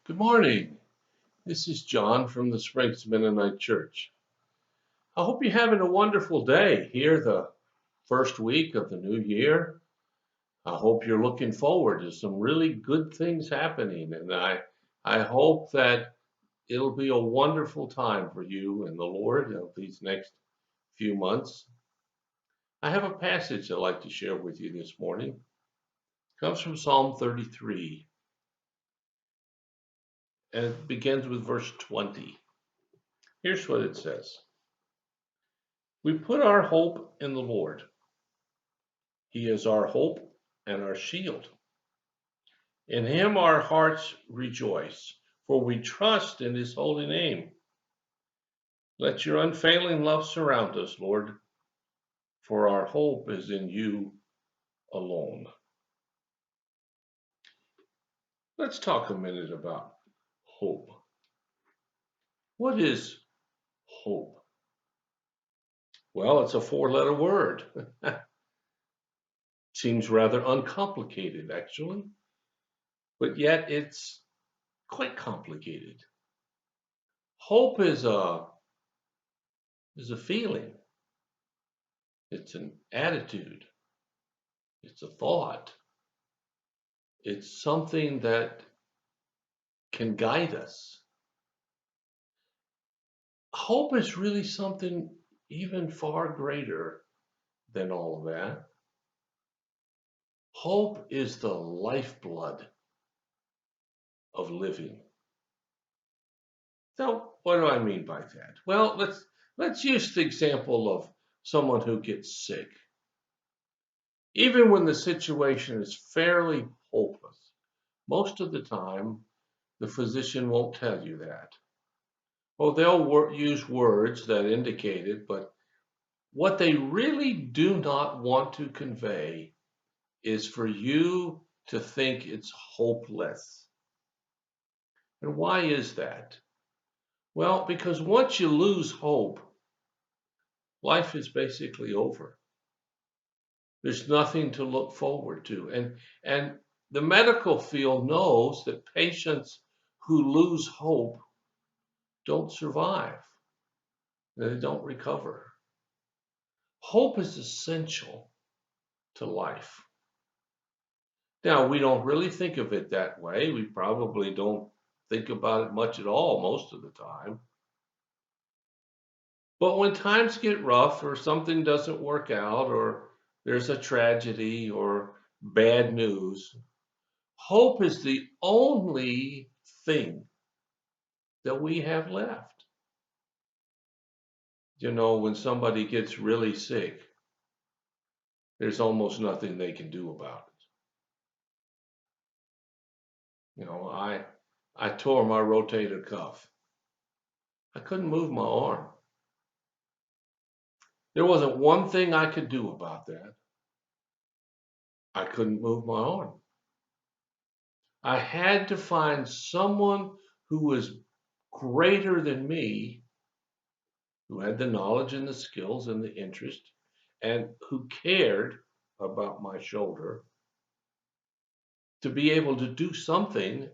Good morning. This is John from the Springs Mennonite Church. I hope you're having a wonderful day here, the first week of the new year. I hope you're looking forward to some really good things happening, and I hope that it'll be a wonderful time for you and the Lord of these next few months. I have a passage I'd like to share with you this morning. It comes from Psalm 33, and it begins with verse 20. Here's what it says. We put our hope in the Lord. He is our hope and our shield. In him our hearts rejoice, for we trust in his holy name. Let your unfailing love surround us, Lord, for our hope is in you alone. Let's talk a minute about hope. What is hope? Well, it's a four-letter word. Seems rather uncomplicated, actually, but yet it's quite complicated. Hope is a feeling. It's an attitude. It's a thought. It's something that can guide us. Hope is really something even far greater than all of that. Hope is the lifeblood of living. So, what do I mean by that? Well, let's use the example of someone who gets sick. Even when the situation is fairly hopeless, most of the time the physician won't tell you that. Well, they'll use words that indicate it, but what they really do not want to convey is for you to think it's hopeless. And why is that? Well, because once you lose hope, life is basically over. There's nothing to look forward to. And the medical field knows that patients who lose hope don't survive, they don't recover. Hope is essential to life. Now, we don't really think of it that way. We probably don't think about it much at all most of the time. But when times get rough or something doesn't work out or there's a tragedy or bad news, hope is the only thing that we have left. You know, when somebody gets really sick, there's almost nothing they can do about it. I tore my rotator cuff. I couldn't move my arm. There wasn't one thing I could do about that. I couldn't move my arm. I had to find someone who was greater than me, who had the knowledge and the skills and the interest, and who cared about my shoulder to be able to do something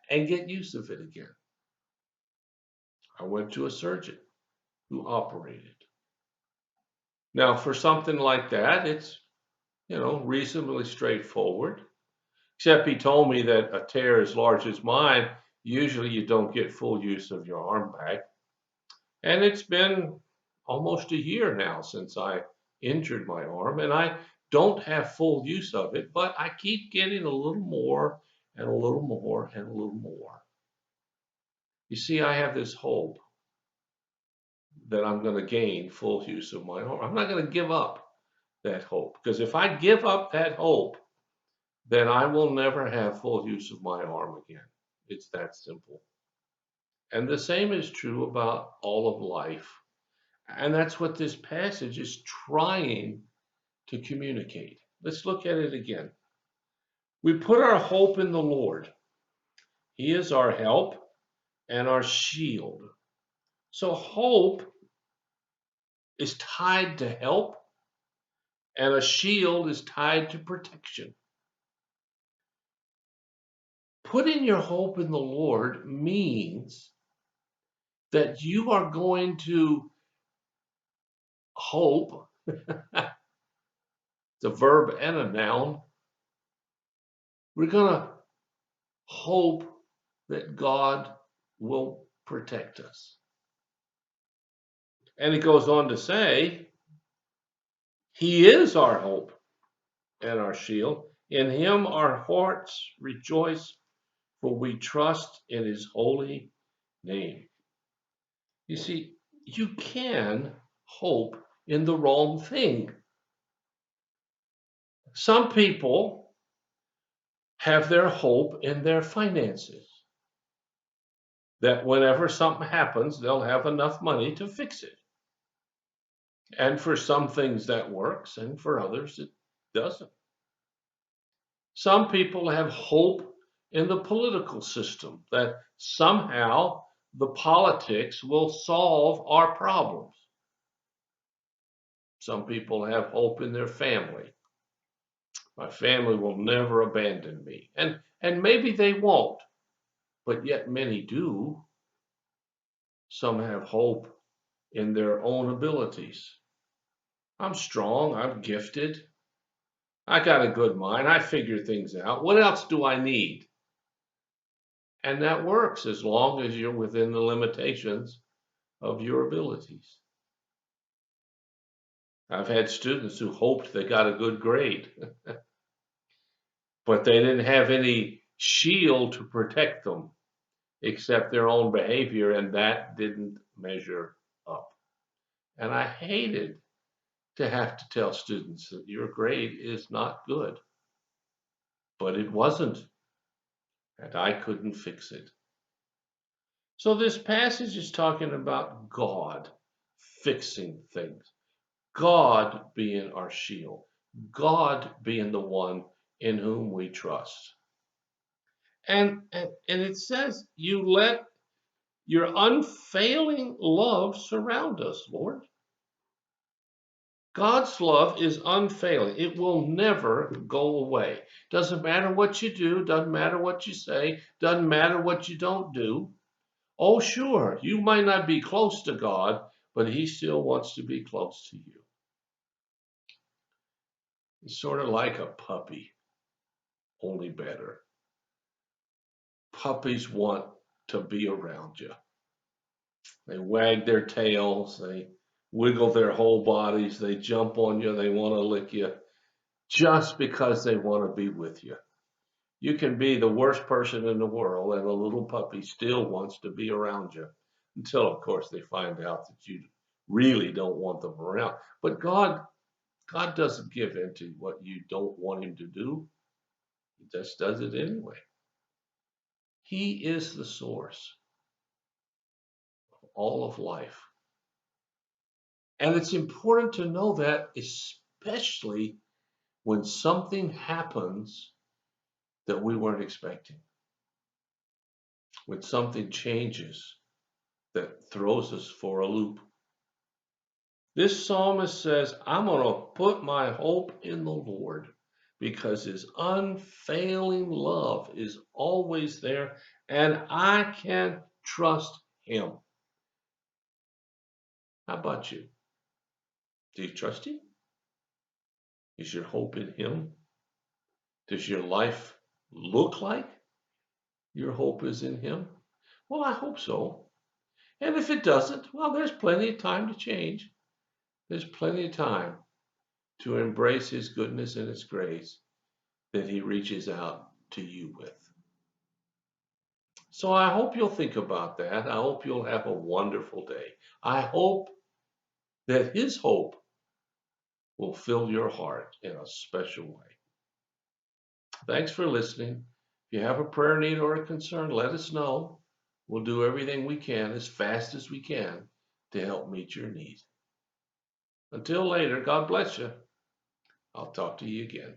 and get use of it again. I went to a surgeon who operated. Now, for something like that, it's, reasonably straightforward. Except he told me that a tear as large as mine, usually you don't get full use of your arm back. And it's been almost a year now since I injured my arm, and I don't have full use of it, but I keep getting a little more and a little more and a little more. You see, I have this hope that I'm going to gain full use of my arm. I'm not going to give up that hope, because if I give up that hope, then I will never have full use of my arm again. It's that simple. And the same is true about all of life. And that's what this passage is trying to communicate. Let's look at it again. We put our hope in the Lord. He is our help and our shield. So hope is tied to help, and a shield is tied to protection. Putting your hope in the Lord means that you are going to hope, it's a verb and a noun. We're going to hope that God will protect us. And it goes on to say, He is our hope and our shield. In Him our hearts rejoice, for we trust in His holy name. You see, you can hope in the wrong thing. Some people have their hope in their finances, that whenever something happens, they'll have enough money to fix it. And for some things that works, and for others it doesn't. Some people have hope in the political system, that somehow the politics will solve our problems. Some people have hope in their family. My family will never abandon me. And maybe they won't, but yet many do. Some have hope in their own abilities. I'm strong, I'm gifted, I got a good mind, I figure things out. What else do I need? And that works as long as you're within the limitations of your abilities. I've had students who hoped they got a good grade, but they didn't have any shield to protect them except their own behavior, and that didn't measure up. And I hated to have to tell students that your grade is not good, but it wasn't, and I couldn't fix it. So this passage is talking about God fixing things, God being our shield, God being the one in whom we trust. And it says, you let your unfailing love surround us, Lord. God's love is unfailing. It will never go away. Doesn't matter what you do, doesn't matter what you say, doesn't matter what you don't do. Oh, sure, you might not be close to God, but He still wants to be close to you. It's sort of like a puppy, only better. Puppies want to be around you. They wag their tails, they wiggle their whole bodies, they jump on you, they want to lick you just because they want to be with you. You can be the worst person in the world, and a little puppy still wants to be around you until, of course, they find out that you really don't want them around. But God doesn't give in to what you don't want Him to do. He just does it anyway. He is the source of all of life. And it's important to know that, especially when something happens that we weren't expecting, when something changes that throws us for a loop. This psalmist says, I'm going to put my hope in the Lord because His unfailing love is always there and I can trust Him. How about you? Do you trust Him? Is your hope in Him? Does your life look like your hope is in Him? Well, I hope so. And if it doesn't, well, there's plenty of time to change. There's plenty of time to embrace His goodness and His grace that He reaches out to you with. So I hope you'll think about that. I hope you'll have a wonderful day. I hope that His hope will fill your heart in a special way. Thanks for listening. If you have a prayer need or a concern, let us know. We'll do everything we can as fast as we can to help meet your need. Until later, God bless you. I'll talk to you again.